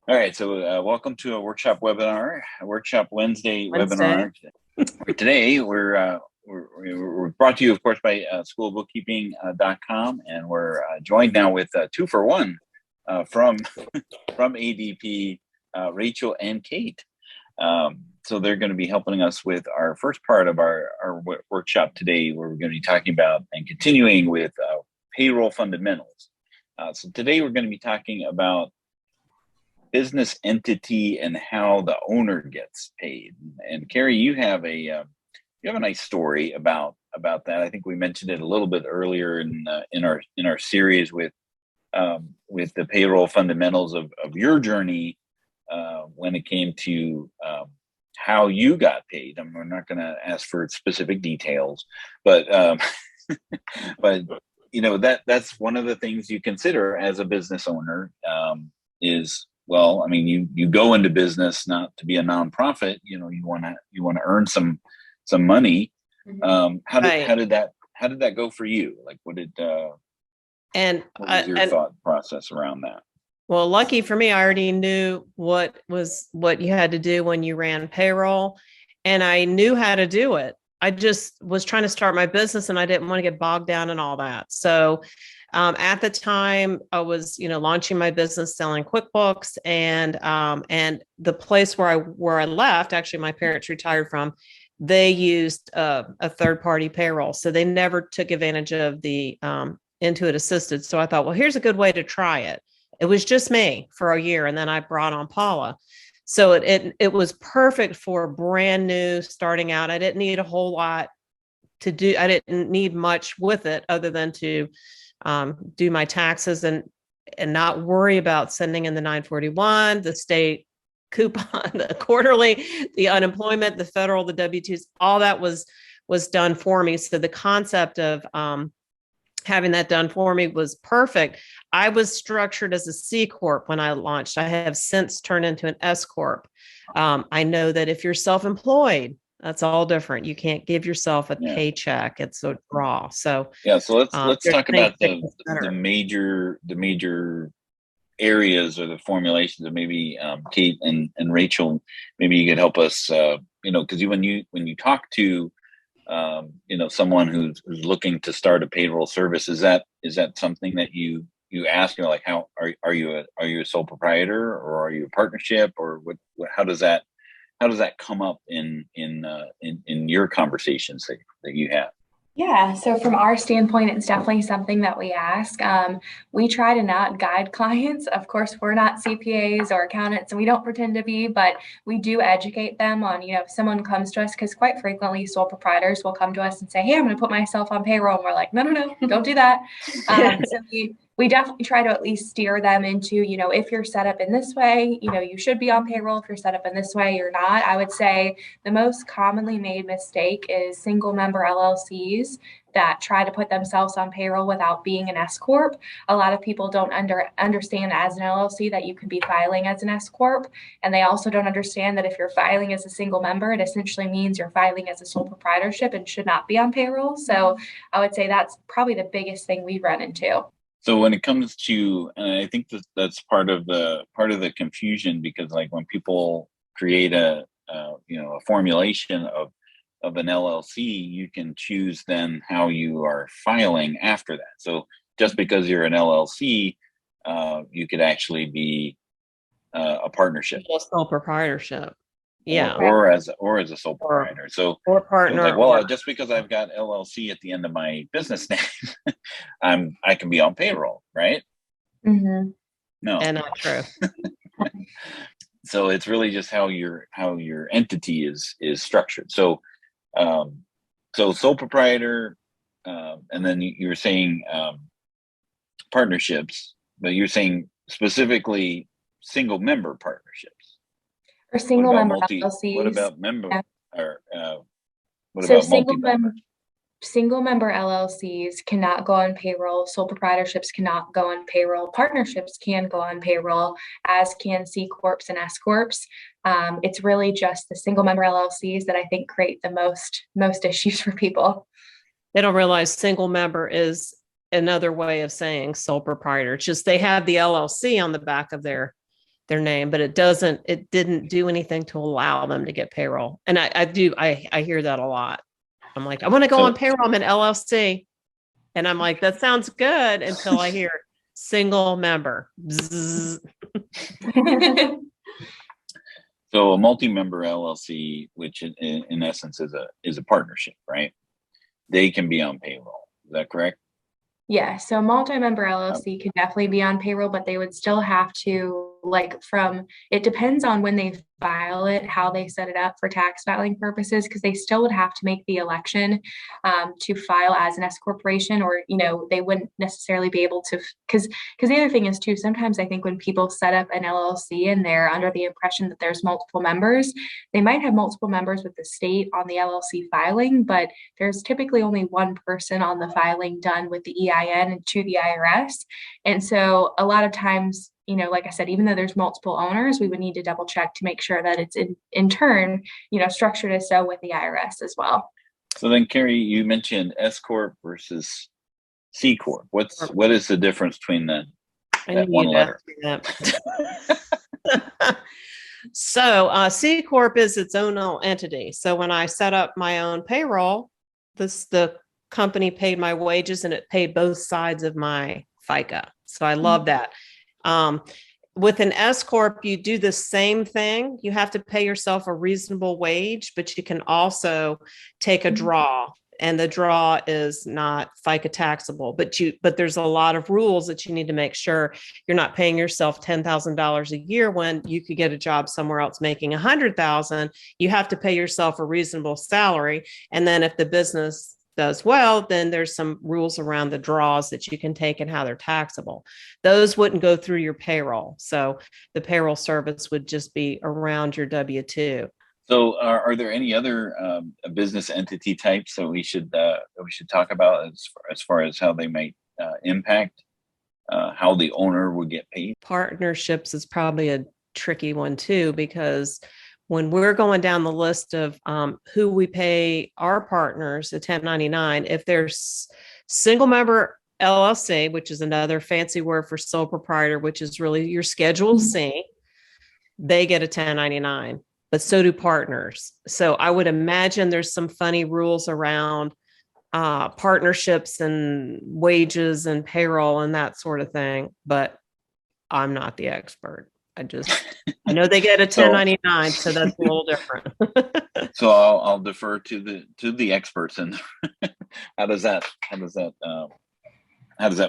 All right, so welcome to a workshop webinar, a workshop Wednesday. Webinar. Today, we're brought to you, of course, by schoolbookkeeping.com, and we're joined now with 2-for-1 from ADP, Rachael and Kate. So they're going to be helping us with our first part of our workshop today, where we're going to be talking about and continuing with payroll fundamentals. So today we're going to be talking about business entity and how the owner gets paid. And Carrie, you have a nice story about that. I think we mentioned it a little bit earlier in our series with the payroll fundamentals of your journey when it came to how you got paid. We're not going to ask for specific details, but but that's one of the things you consider as a business owner is, well, you go into business not to be a nonprofit. You want to earn some money. How did that go for you? Like, what was your thought process around that? Well, lucky for me, I already knew what you had to do when you ran payroll, and I knew how to do it. I just was trying to start my business, and I didn't want to get bogged down in all that. So at the time, I was, launching my business, selling QuickBooks, and the place where I left, actually, my parents retired from, they used a third-party payroll, so they never took advantage of the Intuit Assisted. So I thought, well, here's a good way to try it. It was just me for a year, and then I brought on Paula. So it was perfect for brand new, starting out. I didn't need a whole lot to do. I didn't need much with it other than to do my taxes and not worry about sending in the 941, the state coupon, the quarterly, the unemployment, the federal, the W-2s. All that was done for me. So the concept of having that done for me was perfect. I was structured as a C Corp when I launched. I have since turned into an S Corp. I know that if you're self-employed, that's all different. You can't give yourself a paycheck. It's a draw. So so let's talk about the major areas or the formulations of maybe Kate and Rachael. Maybe you could help us. Because when you talk to someone who's looking to start a payroll service, is that something that you ask? Like, how are you a sole proprietor, or are you a partnership, or how does that come up in your conversations that you have? Yeah, so from our standpoint, it's definitely something that we ask. We try to not guide clients. Of course, we're not CPAs or accountants, and we don't pretend to be, but we do educate them on, if someone comes to us, because quite frequently sole proprietors will come to us and say, hey, I'm going to put myself on payroll. And we're like, no, don't do that. So we definitely try to at least steer them into, if you're set up in this way, you should be on payroll. If you're set up in this way, you're not. I would say the most commonly made mistake is single member LLCs that try to put themselves on payroll without being an S Corp. A lot of people don't understand as an LLC that you can be filing as an S Corp. And they also don't understand that if you're filing as a single member, it essentially means you're filing as a sole proprietorship and should not be on payroll. So I would say that's probably the biggest thing we run into. So when it comes to, and I think that's part of the confusion, because like when people create a formulation of an LLC, you can choose then how you are filing after that. So just because you're an LLC, you could actually be a partnership, a sole proprietorip. Yeah, or as a sole proprietor. So or partner. Like, well, just because I've got LLC at the end of my business name, I can be on payroll, right? Mm-hmm. No, and not true. So it's really just how your entity is structured. So sole proprietor, and then you were saying partnerships, but you're saying specifically single member partnerships. Or single member LLCs. What about member? Yeah. Or what about multi-member? Single member LLCs cannot go on payroll. Sole proprietorships cannot go on payroll. Partnerships can go on payroll, as can C Corps and S Corps. It's really just the single member LLCs that I think create the most issues for people. They don't realize single member is another way of saying sole proprietor. It's just they have the LLC on the back of their name, but it didn't do anything to allow them to get payroll. And I hear that a lot. I'm like, I want to go on payroll. I'm an LLC. And I'm like, that sounds good until I hear single member. So a multi-member LLC, which in essence is a partnership, right? They can be on payroll. Is that correct? Yeah, so multi-member LLC could definitely be on payroll, but they would still have to, it depends on when they file it, how they set it up for tax filing purposes, because they still would have to make the election to file as an S corporation, or, they wouldn't necessarily be able to, because the other thing is too, sometimes I think when people set up an LLC and they're under the impression that there's multiple members, they might have multiple members with the state on the LLC filing, but there's typically only one person on the filing done with the EIN and to the IRS. And so a lot of times, like I said, even though there's multiple owners, we would need to double check to make sure that it's in turn, structured as so with the IRS as well. So then, Carrie, you mentioned S corp versus C corp. What is the difference between that one letter? So C corp is its own entity. So when I set up my own payroll, the company paid my wages and it paid both sides of my FICA. So I love that. With an S corp, you do the same thing. You have to pay yourself a reasonable wage, but you can also take a draw, and the draw is not FICA taxable, but there's a lot of rules that you need to make sure you're not paying yourself $10,000 a year when you could get a job somewhere else making $100,000. You have to pay yourself a reasonable salary. And then if the business does well, then there's some rules around the draws that you can take and how they're taxable. Those wouldn't go through your payroll. So the payroll service would just be around your W-2. So are there any other business entity types that we should talk about as far as how they might impact how the owner would get paid? Partnerships is probably a tricky one too, because when we're going down the list of who we pay our partners, the 1099, if there's single member LLC, which is another fancy word for sole proprietor, which is really your Schedule C, they get a 1099, but so do partners. So I would imagine there's some funny rules around partnerships and wages and payroll and that sort of thing, but I'm not the expert. I know they get a 1099, so that's a little different. So I'll defer to the experts. And how does that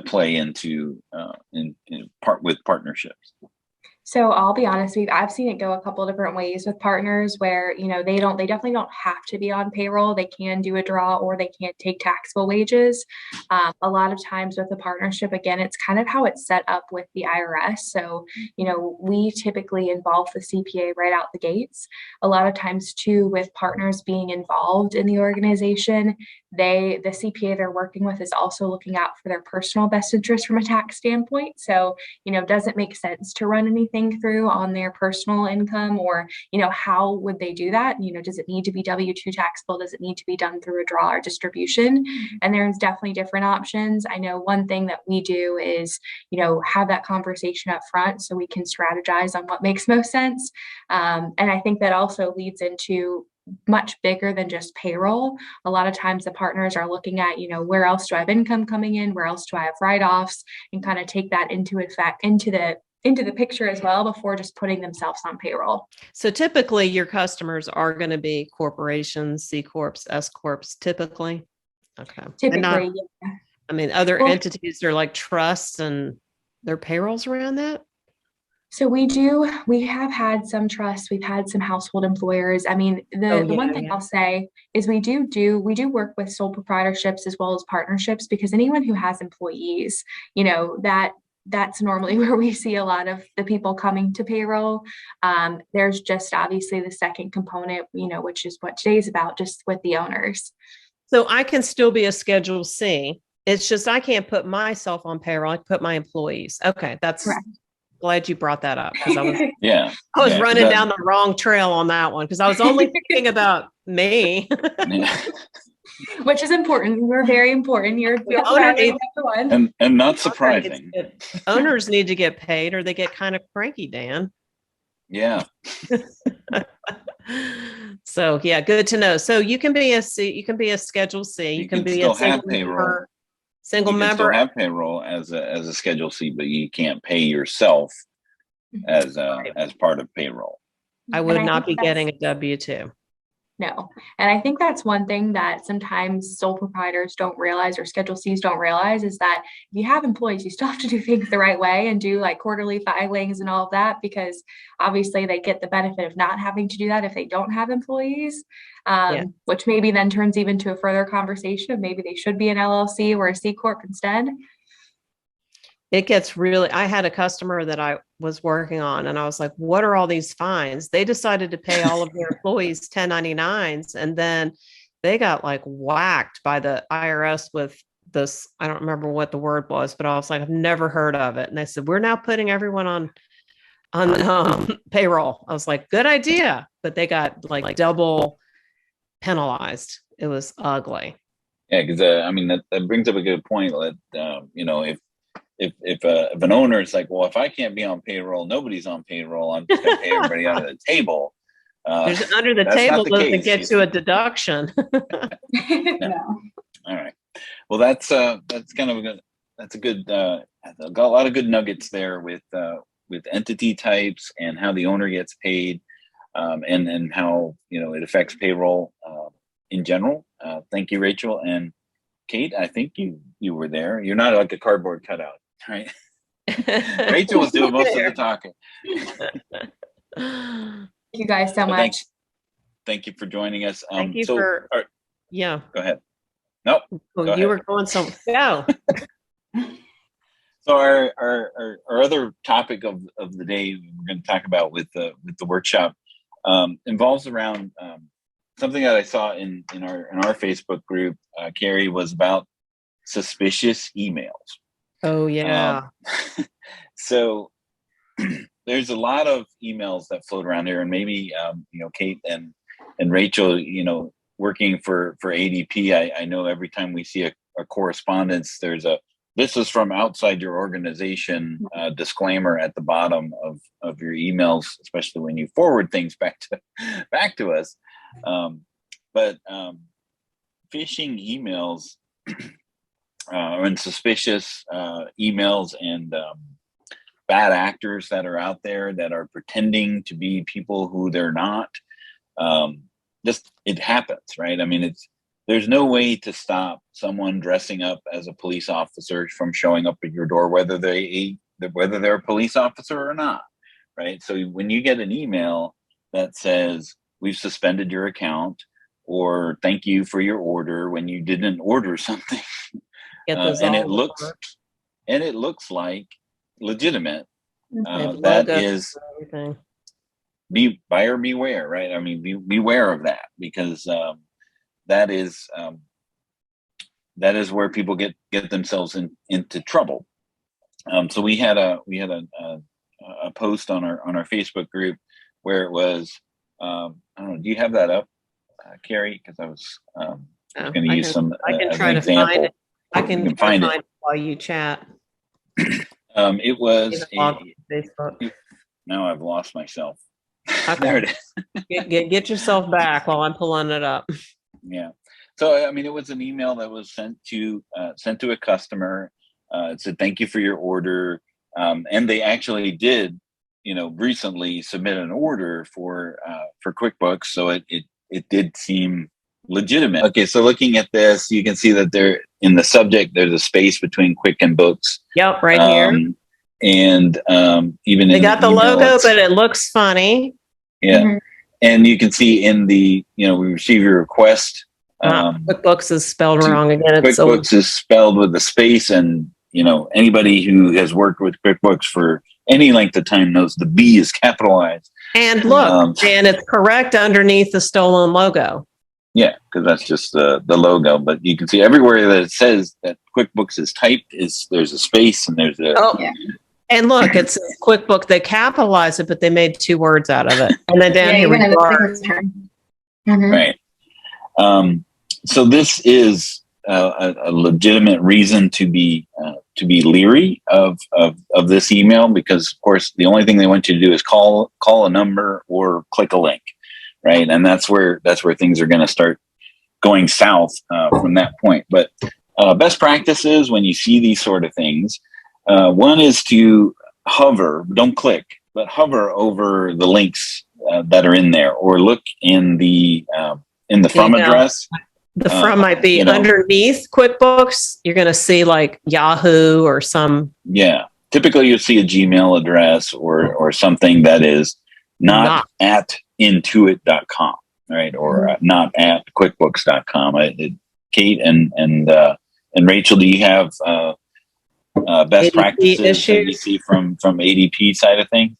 play into with partnerships? So I'll be honest with you, I've seen it go a couple of different ways with partners where, they definitely don't have to be on payroll. They can do a draw or they can't take taxable wages. A lot of times with a partnership, again, it's kind of how it's set up with the IRS. So, we typically involve the CPA right out the gates. A lot of times too, with partners being involved in the organization, the CPA they're working with is also looking out for their personal best interest from a tax standpoint. So, does it make sense to run anything through on their personal income, or, how would they do that? Does it need to be W-2 taxable? Does it need to be done through a draw or distribution? And there's definitely different options. I know one thing that we do is, have that conversation up front so we can strategize on what makes most sense. And I think that also leads into much bigger than just payroll. A lot of times the partners are looking at, where else do I have income coming in? Where else do I have write-offs? And kind of take that into the picture as well before just putting themselves on payroll. So typically your customers are going to be corporations, C corps, S corps, typically. Okay. Typically, yeah. I mean, other entities are like trusts and their payrolls around that. So we have had some trusts, we've had some household employers. I mean, the one thing I'll say is we do work with sole proprietorships as well as partnerships, because anyone who has employees, that's normally where we see a lot of the people coming to payroll. There's just obviously the second component, which is what today's about, just with the owners. So I can still be a Schedule C. It's just I can't put myself on payroll. I can put my employees. Okay, that's correct. Glad you brought that up, because I was running down the wrong trail on that one, because I was only thinking about me. which is important. We're very important. You're The owner needs, and not surprising. Owners need to get paid, or they get kind of cranky, Dan. Yeah. So yeah, good to know. So you can be a C, you can be a Schedule C, you can be a single member. Single you can member still have payroll as a Schedule C, but you can't pay yourself as part of payroll. I would not be getting a W-2. No. And I think that's one thing that sometimes sole proprietors don't realize, or Schedule Cs don't realize, is that if you have employees, you still have to do things the right way and do like quarterly filings and all of that, because obviously they get the benefit of not having to do that if they don't have employees, which maybe then turns even to a further conversation of maybe they should be an LLC or a C Corp instead. It gets really, I had a customer that I was working on, and I was like, what are all these fines? They decided to pay all of their employees 1099s, and then they got like whacked by the IRS with this. I don't remember what the word was, but I was like, I've never heard of it. And they said, we're now putting everyone on payroll. I was like, good idea. But they got like double penalized. It was ugly. Yeah, because I mean, that brings up a good point. That you know, if an owner is like, well, if I can't be on payroll, nobody's on payroll, I'm just going to pay everybody under the table. There's under the table doesn't get you a deduction. No. All right. Well, that's kind of a good. That's a good. Got a lot of good nuggets there with entity types and how the owner gets paid, and how it affects payroll in general. Thank you, Rachel and Kate. I think you were there. You're not like a cardboard cutout. Right. Rachel was doing most of the talking. Thank you guys so much. Thank you for joining us. Thank you Go ahead. Nope. You were going go. So our other topic of the day we're going to talk about with the workshop involves around something that I saw in our Facebook group. Carrie, was about suspicious emails. Oh yeah. So there's a lot of emails that float around here, and maybe Kate and Rachel, working for ADP, I know every time we see a correspondence, there's this is from outside your organization disclaimer at the bottom of your emails, especially when you forward things back to us. But phishing emails and suspicious emails and bad actors that are out there that are pretending to be people who they're not. It happens, right? I mean, there's no way to stop someone dressing up as a police officer from showing up at your door, whether they're a police officer or not, right? So when you get an email that says, we've suspended your account, or thank you for your order when you didn't order something, and it looks like legitimate, that is buyer beware, right? I mean, beware of that, because that is where people get themselves into trouble. So we had a post on our Facebook group where it was, I don't know, do you have that up, Carrie? Because I was going to use some. I can try to find it. I can find it while you chat. It was Facebook. Now I've lost myself. Okay. There it is. Get yourself back while I'm pulling it up. Yeah. So I mean, it was an email that was sent to a customer. It said, "Thank you for your order," and they actually did, recently submit an order for QuickBooks, so it did seem legitimate. Okay, so looking at this, you can see that there in the subject there's a space between Quick and Books. Yep, right here. And even they got the logo, but it looks funny. Yeah, mm-hmm. And you can see in the we receive your request. QuickBooks is spelled wrong again. QuickBooks is spelled with a space, and anybody who has worked with QuickBooks for any length of time knows the B is capitalized. And look, and it's correct underneath the stolen logo. Yeah, because that's just the logo. But you can see everywhere that it says that QuickBooks is typed, there's a space and there's a. Oh, yeah. And look, it's QuickBooks. They capitalized it, but they made 2 words out of it. And then down here we are. Mm-hmm. Right. So this is a legitimate reason to be leery of this email, because of course the only thing they want you to do is call a number or click a link, right? And that's where things are going to start going south from that point. But best practices when you see these sort of things, one is to hover, don't click, but hover over the links that are in there, or look in the from address. The from might be underneath QuickBooks. You're going to see like Yahoo or some. Yeah. Typically you'll see a Gmail address or something that is not at intuit.com, right? Or not at QuickBooks.com. Kate and Rachael, do you have best ADP practices issues that you see from ADP side of things?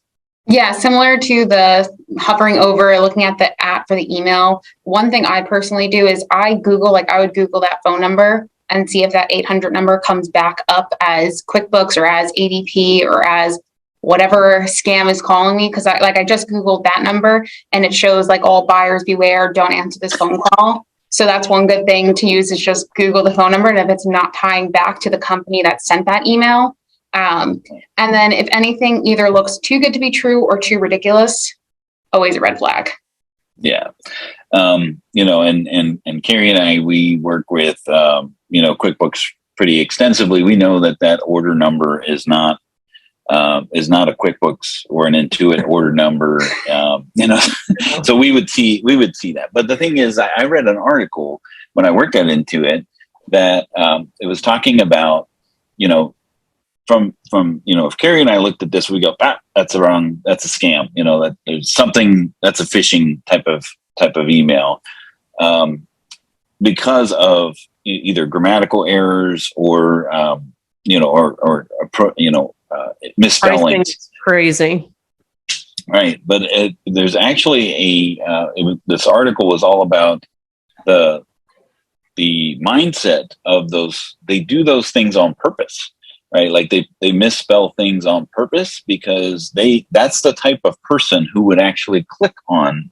Yeah, similar to the hovering over, looking at the app for the email. One thing I personally do is I would Google that phone number and see if that 800 number comes back up as QuickBooks or as ADP or as whatever scam is calling me. Because I just Googled that number and it shows like all buyers beware, don't answer this phone call. So that's one good thing to use, is just Google the phone number. And if it's not tying back to the company that sent that email, and then if anything either looks too good to be true or too ridiculous, always a red flag. Yeah. And Carrie and I, we work with, QuickBooks pretty extensively. We know that order number is not a QuickBooks or an Intuit order number, so we would see that. But the thing is, I read an article when I worked at Intuit that it was talking about, from if Carrie and I looked at this, we go, that's a scam, that there's something, that's a phishing type of email, because of either grammatical errors or misspellings. Crazy. Right. But there's actually this article was all about the mindset of those. They do those things on purpose, right? Like they misspell things on purpose because that's the type of person who would actually click on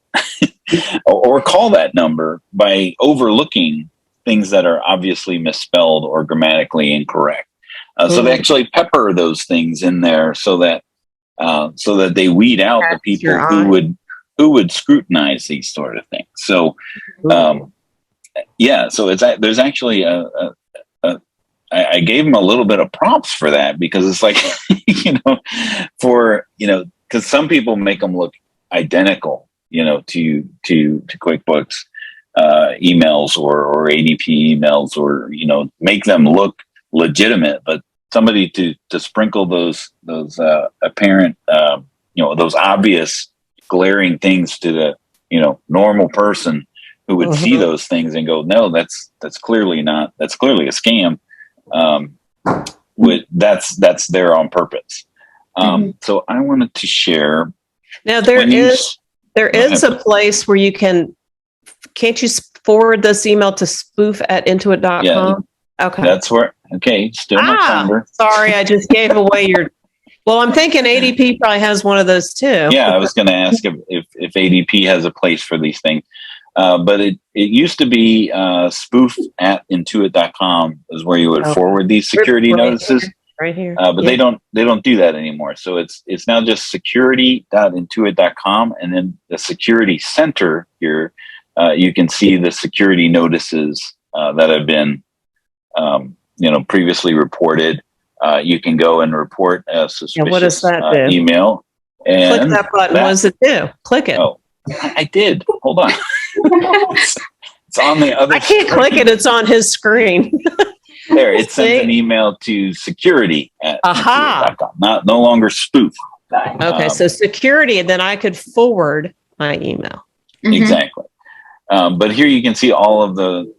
or call that number by overlooking things that are obviously misspelled or grammatically incorrect. So they actually pepper those things in there so that they weed out the people who would scrutinize these sort of things. So, so there's actually I gave him a little bit of props for that, because it's like, because some people make them look identical, to QuickBooks emails or ADP emails, or, make them look legitimate, but somebody to sprinkle those apparent, those obvious glaring things to the, normal person who would see those things and go, no, that's clearly a scam. That's there on purpose. So I wanted to share. Now there is a place where you can't you forward this email to spoof@intuit.com? Yeah, okay. That's where, still my thunder. Sorry, I just gave away your, well, I'm thinking ADP probably has one of those too. Yeah, I was going to ask if ADP has a place for these things. But it used to be spoof@intuit.com is where you would forward these security notices. Right here. But they don't do that anymore. So it's now just security.intuit.com, and then the security center here, you can see the security notices that have been previously reported. You can go and report a suspicious what does that do? Email. And click that button. What does it do? Click it. Oh, I did. Hold on. It's on the other. I can't click it. It's on his screen. There, it sends an email to security@intuit.com. No longer spoof. Okay, so security, and then I could forward my email. Exactly. But here you can see all of the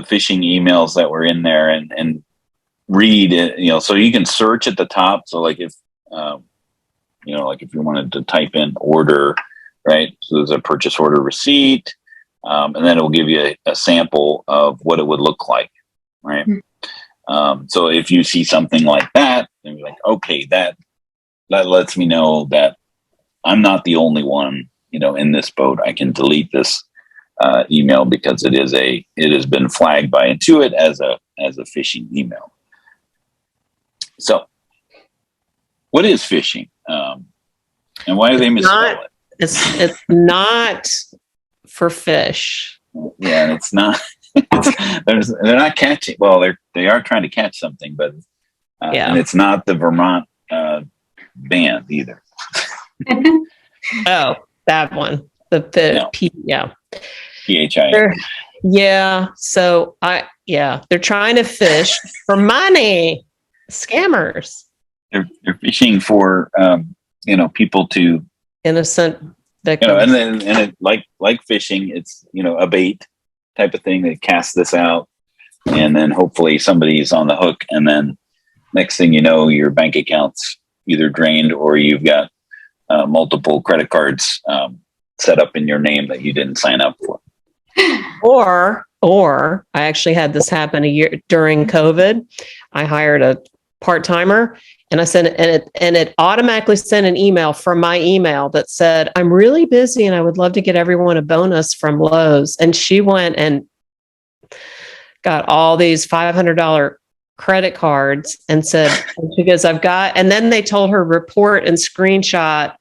phishing emails that were in there, and read it. So you can search at the top. So like if if you wanted to type in order, right? So there's a purchase order receipt, and then it will give you a sample of what it would look like. Right. So if you see something like that, then you're like, okay, that lets me know that I'm not the only one, in this boat. I can delete this email because it has been flagged by Intuit as a phishing email. So, what is phishing, and why do they misspell it? It's not for fish. Yeah, and it's not. They're not catching. Well, they are trying to catch something, but and it's not the Vermont band either. Oh, that one. PHI. Yeah. So they're trying to fish for money. Scammers. They're fishing for people to innocent victims. And it like fishing, it's a bait type of thing. They cast this out, and then hopefully somebody's on the hook, and then next thing you know, your bank account's either drained or you've got multiple credit cards set up in your name that you didn't sign up for. Or I actually had this happen a year during COVID. I hired a part-timer and I sent it, and it automatically sent an email from my email that said, "I'm really busy and I would love to get everyone a bonus from Lowe's." And she went and got all these $500 credit cards and said, because and then they told her report and screenshot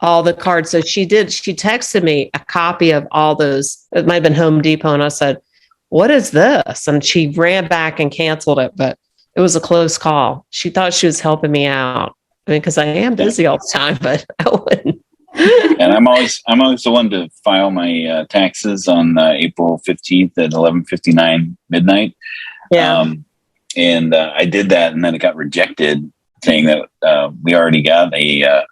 all the cards. So she texted me a copy of all those. It might've been Home Depot. And I said, "What is this?" And she ran back and canceled it, but it was a close call. She thought she was helping me out. I mean, because I am busy all the time, but I wouldn't. And I'm always the one to file my taxes on April 15th at 11:59 midnight. Yeah. And I did that, and then it got rejected, saying that we already got a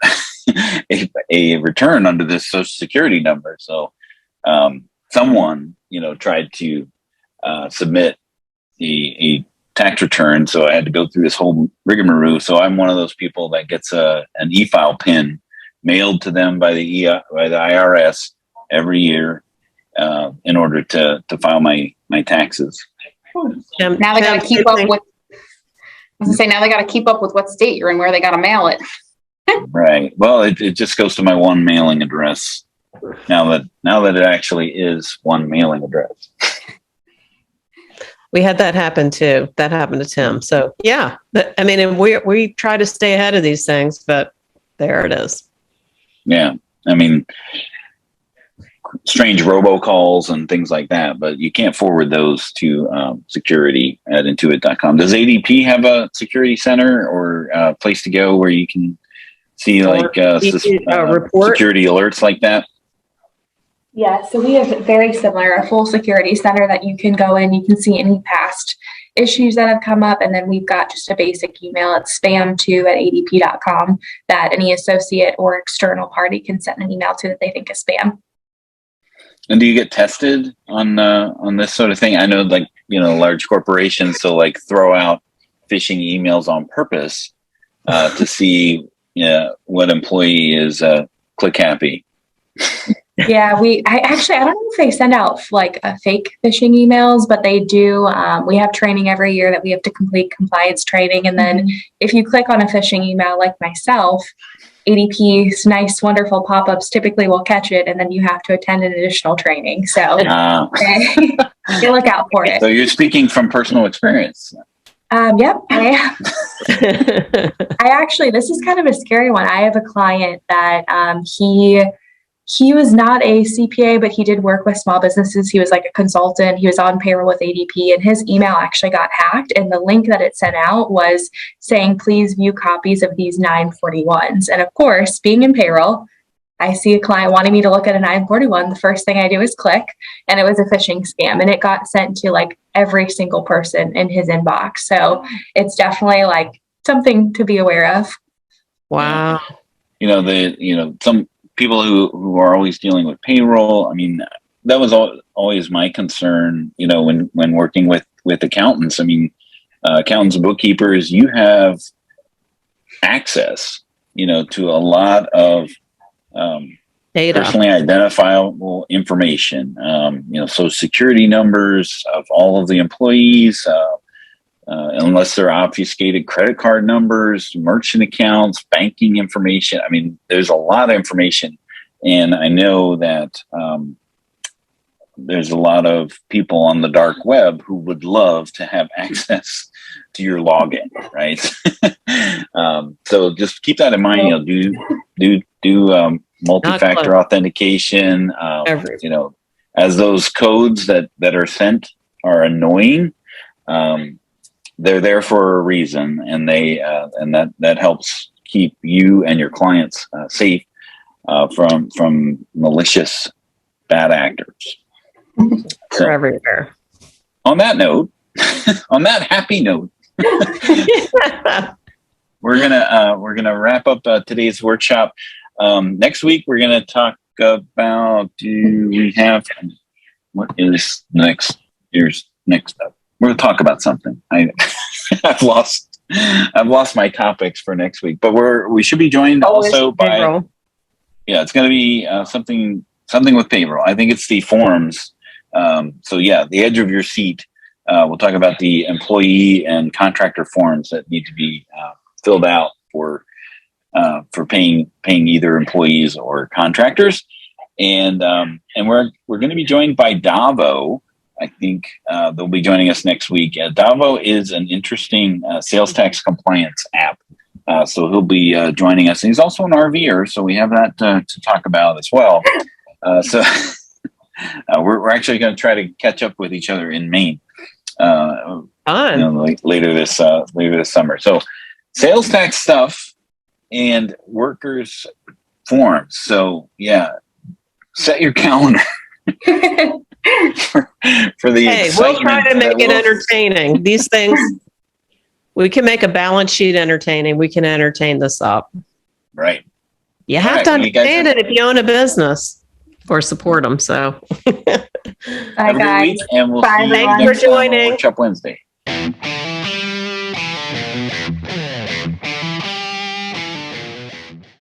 return under this Social Security number. So someone tried to submit a tax return, so I had to go through this whole rigmarole. So I'm one of those people that gets an e-file pin mailed to them by the IRS every year in order to file my taxes. Now they got to keep up with. I was gonna say, now they got to keep up with what state you're in, where they got to mail it. Right. Well, it just goes to my one mailing address. Now that it actually is one mailing address. We had that happen too. That happened to Tim. So yeah, and we try to stay ahead of these things, but there it is. Yeah. I mean, strange robocalls and things like that, but you can't forward those to security at intuit.com. Does ADP have a security center or a place to go where you can see report security alerts like that? Yeah, so we have very similar, a full security center that you can go in. You can see any past issues that have come up. And then we've got just a basic email. It's spam2@adp.com that any associate or external party can send an email to that they think is spam. And do you get tested on this sort of thing? I know, large corporations, so throw out phishing emails on purpose to see what employee is click happy. Yeah, I don't know if they send out fake phishing emails, but they do. We have training every year that we have to complete compliance training. And then if you click on a phishing email like myself, ADP's nice, wonderful pop-ups typically will catch it, and then you have to attend an additional training. So they look out for it. So you're speaking from personal experience. Yep, I am. This is kind of a scary one. I have a client that he was not a CPA, but he did work with small businesses. He was like a consultant. He was on payroll with ADP, and his email actually got hacked. And the link that it sent out was saying, "Please view copies of these 941s." And of course, being in payroll, I see a client wanting me to look at a 941. The first thing I do is click, and it was a phishing scam. And it got sent to every single person in his inbox. So it's definitely something to be aware of. Wow. Some people who are always dealing with payroll. I mean, that was always my concern, when working with accountants. I mean, accountants and bookkeepers, you have access, to a lot of data, personally identifiable information, Social Security numbers of all of the employees, unless they're obfuscated, credit card numbers, merchant accounts, banking information. I mean, there's a lot of information. And I know that there's a lot of people on the dark web who would love to have access to your login, right? So just keep that in mind. Do multi-factor authentication. As those codes that are sent are annoying, they're there for a reason, and that helps keep you and your clients safe from malicious bad actors. So, everywhere. On that note, on that happy note, we're gonna wrap up today's workshop. Next week we're gonna talk about. Do we have what is next? Here's next up. We're gonna talk about something. I've lost my topics for next week, but we should be joined also by payroll. Yeah, it's gonna be something with payroll. I think it's the forms. So yeah, the edge of your seat. We'll talk about the employee and contractor forms that need to be filled out for paying either employees or contractors, and we're going to be joined by Davo. I think they'll be joining us next week. Davo is an interesting sales tax compliance app, so he'll be joining us. And he's also an RVer, so we have that to talk about as well. So we're actually going to try to catch up with each other in Maine. Later this summer. So sales tax stuff and workers forms. So yeah, set your calendar for the excitement. We'll try to make it entertaining. These things, we can make a balance sheet entertaining. We can entertain this up. Right. You have to understand it if you own a business or support them. So bye guys. And we'll see you Thanks for joining. Workshop Wednesday.